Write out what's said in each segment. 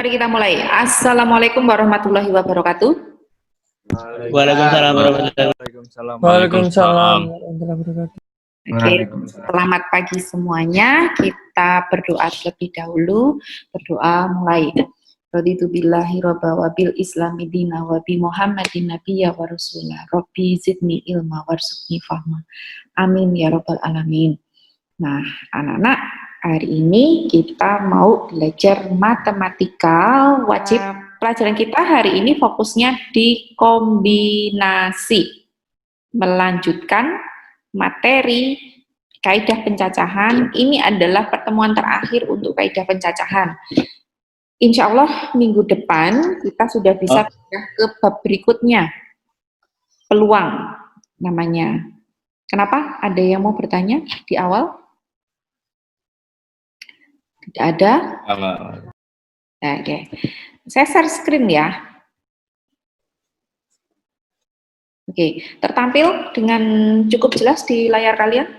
Mari kita mulai. Assalamualaikum warahmatullahi wabarakatuh. Waalaikumsalam warahmatullahi wabarakatuh. Waalaikumsalam. Oke, selamat pagi semuanya. Kita berdoa terlebih dahulu. Berdoa mulai. Raditu billahi robba wa bil islami dina wa bi muhammadin nabiyya wa rasulah. Rabbi zidni ilma warzuqni fahma. Amin ya rabbal alamin. Nah, anak-anak, hari ini kita mau belajar matematika wajib. Pelajaran kita hari ini fokusnya di kombinasi. Melanjutkan materi kaidah pencacahan. Ini adalah pertemuan terakhir untuk kaidah pencacahan. Insya Allah minggu depan kita sudah bisa pindah ke bab berikutnya. Peluang namanya. Kenapa? Ada yang mau bertanya di awal? Tidak ada? Oke. Saya share screen ya. Oke, tertampil dengan cukup jelas di layar kalian?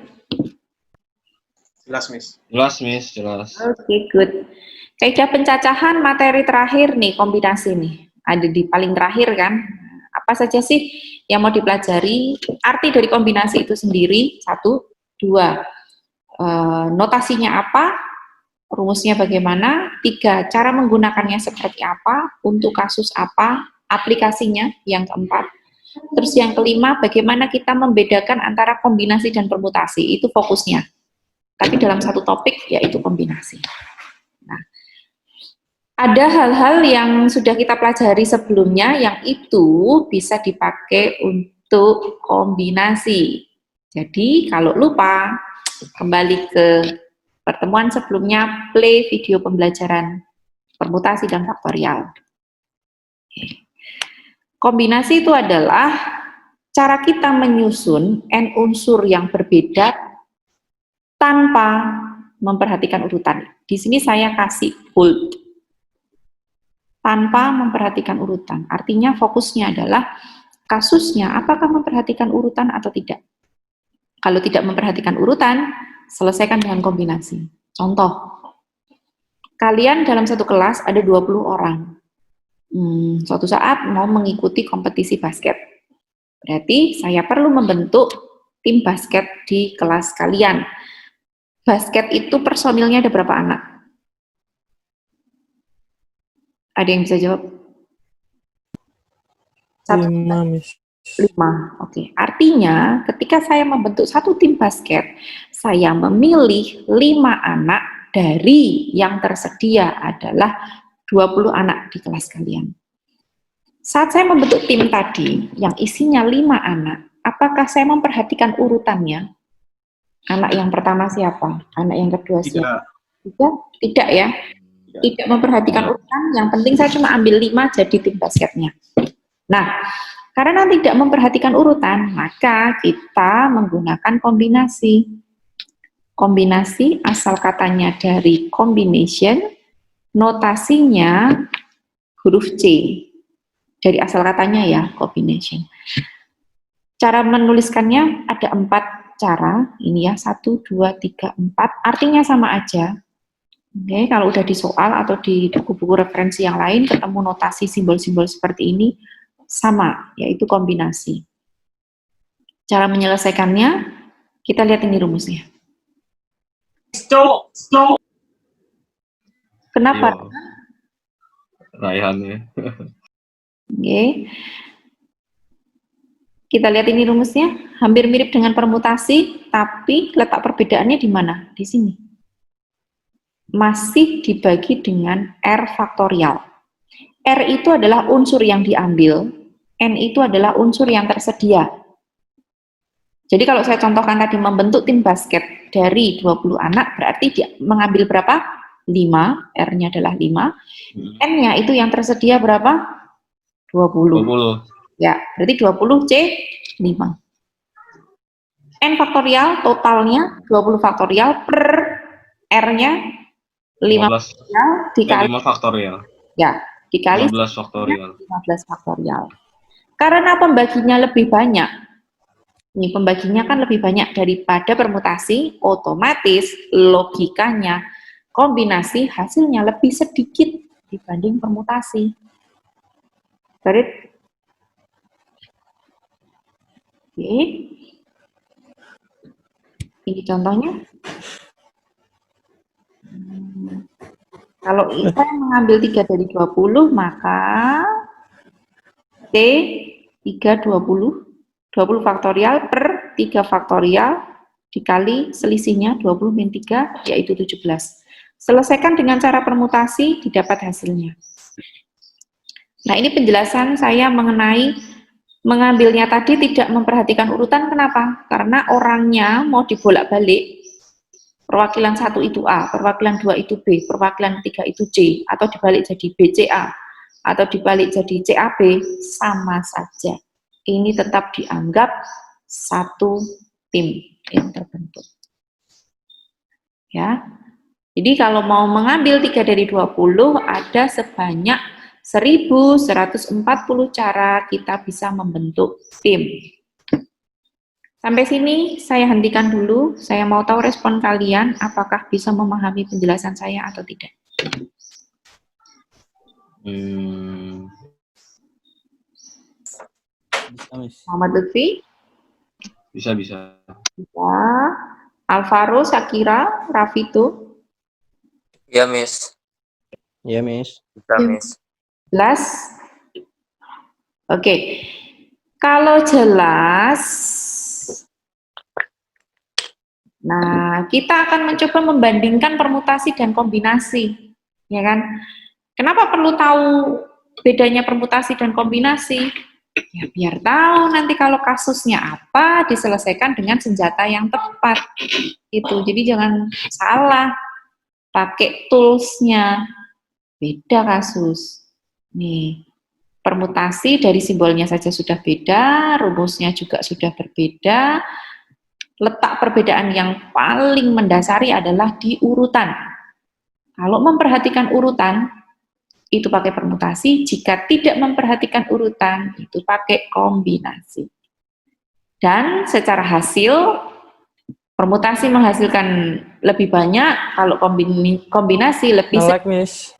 Jelas, Miss. Jelas, Miss, jelas. Oke, good. Kaidah pencacahan materi terakhir nih, kombinasi nih. Ada di paling terakhir kan? Apa saja sih yang mau dipelajari? Arti dari kombinasi itu sendiri, 1, 2. Notasinya apa? Rumusnya bagaimana? 3, cara menggunakannya seperti apa? Untuk kasus apa? Aplikasinya yang keempat. Terus yang kelima, bagaimana kita membedakan antara kombinasi dan permutasi? Itu fokusnya. Tapi dalam satu topik, yaitu kombinasi. Nah, ada hal-hal yang sudah kita pelajari sebelumnya, yang itu bisa dipakai untuk kombinasi. Jadi, kalau lupa, kembali ke pertemuan sebelumnya, play video pembelajaran permutasi dan faktorial. Kombinasi itu adalah cara kita menyusun n unsur yang berbeda tanpa memperhatikan urutan. Di sini saya kasih bold. Tanpa memperhatikan urutan. Artinya fokusnya adalah kasusnya apakah memperhatikan urutan atau tidak. Kalau tidak memperhatikan urutan, selesaikan dengan kombinasi. Contoh, kalian dalam satu kelas ada 20 orang. Suatu saat mau mengikuti kompetisi basket. Berarti saya perlu membentuk tim basket di kelas kalian. Basket itu personilnya ada berapa anak? Ada yang bisa jawab? 5, Miss. 5, oke. Artinya ketika saya membentuk satu tim basket, saya memilih 5 anak dari yang tersedia adalah 20 anak di kelas kalian. Saat saya membentuk tim tadi, yang isinya 5 anak, apakah saya memperhatikan urutannya? Anak yang pertama siapa? Anak yang kedua siapa? Tidak ya? Tidak memperhatikan urutan, yang penting saya cuma ambil 5 jadi tim basketnya. Nah, karena tidak memperhatikan urutan, maka kita menggunakan kombinasi. Kombinasi asal katanya dari combination, notasinya huruf C. Dari asal katanya ya, combination. Cara menuliskannya ada 4 cara. Ini ya, 1, 2, 3, 4. Artinya sama aja. Oke, kalau udah di soal atau di buku-buku referensi yang lain, ketemu notasi simbol-simbol seperti ini, sama, yaitu kombinasi. Cara menyelesaikannya, kita lihat ini rumusnya. Stop. Kenapa? Raihannya. Oke. Kita lihat ini rumusnya, hampir mirip dengan permutasi, tapi letak perbedaannya di mana? Di sini. Masih dibagi dengan R faktorial. R itu adalah unsur yang diambil, N itu adalah unsur yang tersedia. Jadi kalau saya contohkan tadi membentuk tim basket dari 20 anak, berarti dia mengambil berapa? 5, R-nya adalah 5. N-nya itu yang tersedia berapa? 20. Ya, berarti 20 C 5. N faktorial totalnya 20 faktorial per R-nya 5 faktorial dikali 5 faktorial. Ya, dikali 15 faktorial. 15 faktorial. Karena pembaginya lebih banyak. Ini pembaginya kan lebih banyak daripada permutasi, otomatis logikanya kombinasi hasilnya lebih sedikit dibanding permutasi. Got it? Oke. Ini contohnya. Kalau saya mengambil 3 dari 20, maka T 3 20 faktorial per 3 faktorial dikali selisihnya 20 min 3 yaitu 17. Selesaikan dengan cara permutasi, didapat hasilnya. Nah, ini penjelasan saya mengenai mengambilnya tadi tidak memperhatikan urutan. Kenapa? Karena orangnya mau dibolak-balik. Perwakilan 1 itu A, perwakilan 2 itu B, perwakilan 3 itu C, atau dibalik jadi BCA, atau dibalik jadi CAB, sama saja. Ini tetap dianggap satu tim yang terbentuk. Ya. Jadi kalau mau mengambil 3 dari 20, ada sebanyak 1140 cara kita bisa membentuk tim. Sampai sini saya hentikan dulu. Saya mau tahu respon kalian, apakah bisa memahami penjelasan saya atau tidak. Bisa, Miss. Muhammad Lutfi? Bisa, bisa. Bisa. Alvaro, Shakira, Rafito? Ya, Miss. Iya, Miss. Bisa, Miss. Jelas? Oke. Kalau jelas, nah kita akan mencoba membandingkan permutasi dan kombinasi, ya kan? Kenapa perlu tahu bedanya permutasi dan kombinasi? Ya biar tahu nanti kalau kasusnya apa diselesaikan dengan senjata yang tepat. Itu. Jadi jangan salah pakai toolsnya. Beda kasus. Nih, permutasi dari simbolnya saja sudah beda, rumusnya juga sudah berbeda. Letak perbedaan yang paling mendasari adalah di urutan. Kalau memperhatikan urutan, itu pakai permutasi. Jika tidak memperhatikan urutan, itu pakai kombinasi. Dan secara hasil, permutasi menghasilkan lebih banyak, kalau kombinasi lebih Nge-lag, Miss.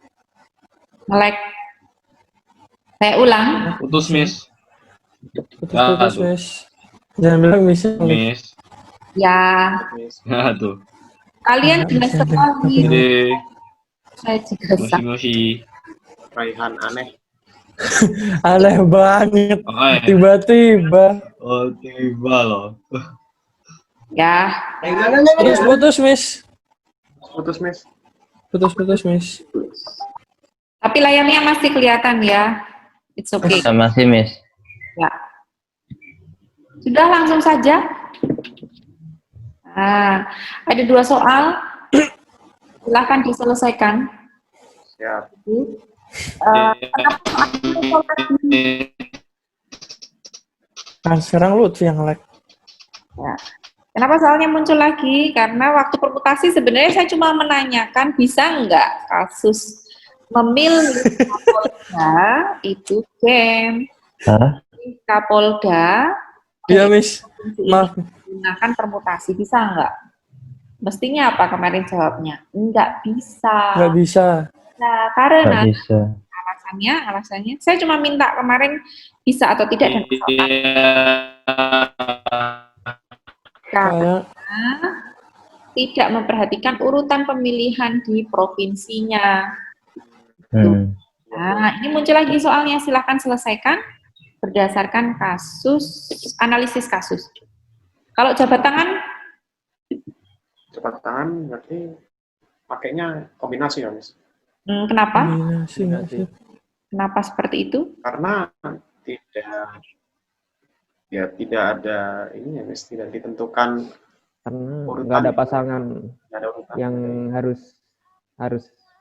nge-lag. Saya ulang. Putus, Miss. Putus-putus, Aduh. Miss. Jangan bilang Miss. Miss. Ya, Nah, tuh. kalian jelas sekali. Jadi, Saya juga sama. mosi-mosi. Raihan aneh. Aneh banget. Oke. Tiba-tiba. Oh, tiba loh. Ya, Putus-putus, Miss. Putus, Miss. Putus-putus, Miss. tapi layarnya masih kelihatan ya. It's okay. Masih, Miss. Ya. Sudah langsung saja. Nah, ada 2 soal. Silahkan diselesaikan. Siap. Nah, sekarang Lutfi yang lag. Ya. Kenapa soalnya muncul lagi? Karena waktu permutasi sebenarnya saya cuma menanyakan bisa nggak kasus memilih Kapolda itu game. Kapolda Iya, Miss. Maaf. menggunakan permutasi bisa nggak? Mestinya apa kemarin jawabnya? Nggak bisa. Nggak bisa. Nah, karena bisa. alasannya saya cuma minta kemarin bisa atau tidak dan karena tidak memperhatikan urutan pemilihan di provinsinya. Nah, ini muncul lagi soalnya, silahkan selesaikan berdasarkan kasus, analisis kasus. Kalau jabat tangan? Cepat tangan berarti pakainya kombinasi ya, Miss. Kenapa? Kombinasi. Kenapa seperti itu? Karena tidak ada ini ya, Miss, tidak ditentukan Karena urutan. nggak ada pasangan Nggak ada urutan. yang harus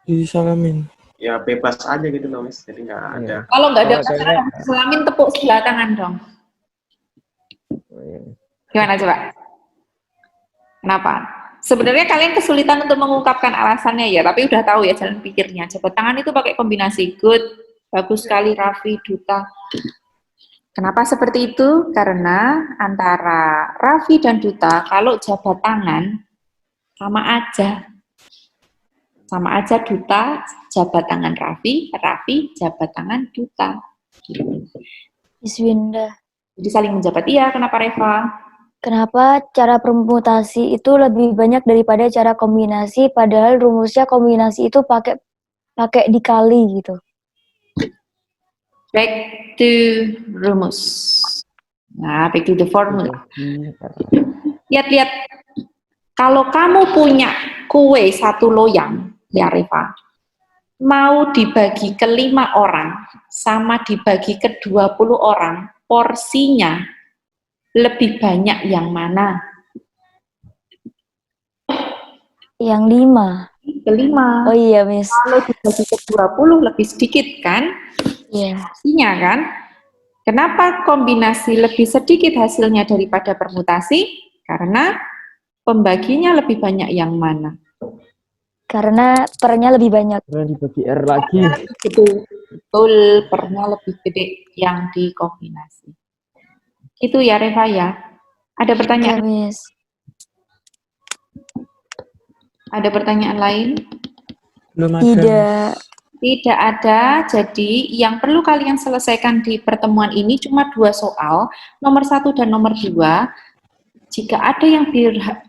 Disalamin. Ya bebas aja gitu loh, Miss. Jadi nggak ada. Kalau nggak ada Kalau pasangan, kayaknya- selamin tepuk sebelah tangan dong. Gimana coba? Kenapa? Sebenarnya kalian kesulitan untuk mengungkapkan alasannya ya, tapi udah tahu ya jalan pikirnya. Jabat tangan itu pakai kombinasi. Good, bagus sekali Raffi, Duta. Kenapa seperti itu? Karena antara Raffi dan Duta, kalau jabat tangan sama aja. Sama aja Duta jabat tangan Raffi, Raffi jabat tangan Duta. Gitu. Miss Winda, Jadi saling menjabat. Iya, kenapa Reva? kenapa cara permutasi itu lebih banyak daripada cara kombinasi, padahal rumusnya kombinasi itu pakai dikali gitu. Back to rumus. Nah, back to the formula. Lihat-lihat, kalau kamu punya kue 1 loyang, ya Reva, mau dibagi ke 5 orang, sama dibagi ke 20 orang, porsinya lebih banyak yang mana? Yang 5. Ke 5. Oh iya, Miss. Kalau dibagi ke 20 lebih sedikit kan? Iya. Porsinya kan? Kenapa kombinasi lebih sedikit hasilnya daripada permutasi? Karena pembaginya lebih banyak yang mana? Karena pernya lebih banyak. Karena dibagi R lagi. Betul, pernya lebih gede yang dikombinasi. Itu ya Reva ya. Ada Iya, pertanyaan? Miss. Ada pertanyaan lain? Belum ada. Tidak. Tidak ada. Jadi yang perlu kalian selesaikan di pertemuan ini cuma 2 soal, nomor 1 dan nomor 2. Jika ada yang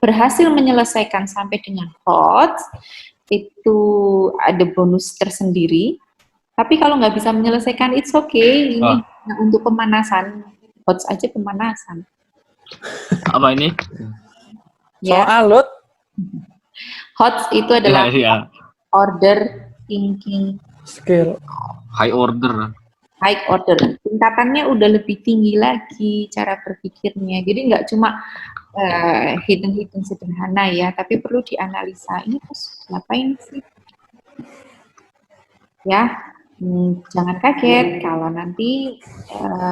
berhasil menyelesaikan sampai dengan HOTS, itu ada bonus tersendiri. Tapi kalau nggak bisa menyelesaikan, it's okay. Ini untuk pemanasan. HOTS aja pemanasan. Apa ini? Ya. Soal Lut. HOTS itu adalah Ya. order thinking, Skill. High order. high order. Tingkatannya udah lebih tinggi lagi cara berpikirnya. Jadi nggak cuma hitung-hitung sederhana ya, tapi perlu dianalisa. Ini terus ngapain sih? Ya, jangan kaget kalau nanti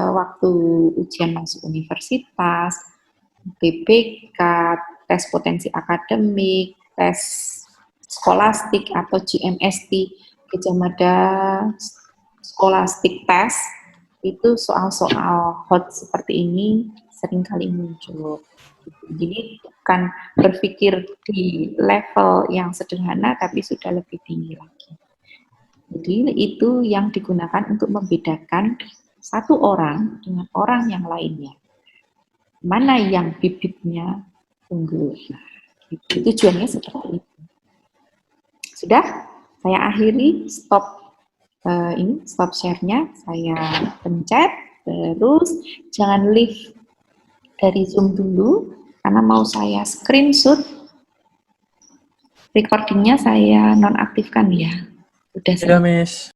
waktu ujian masuk universitas, PPK, tes potensi akademik, tes skolastik atau GMST, Gejamada Scholastic Test, itu soal-soal hot seperti ini seringkali muncul. Jadi bukan berpikir di level yang sederhana, tapi sudah lebih tinggi lagi. Jadi itu yang digunakan untuk membedakan satu orang dengan orang yang lainnya. Mana yang bibitnya unggul. Itu tujuannya seperti itu. Sudah, saya akhiri stop stop share-nya, saya pencet, terus jangan leave dari Zoom dulu, karena mau saya screenshot recordingnya saya nonaktifkan ya. Udah Sudah, Miss.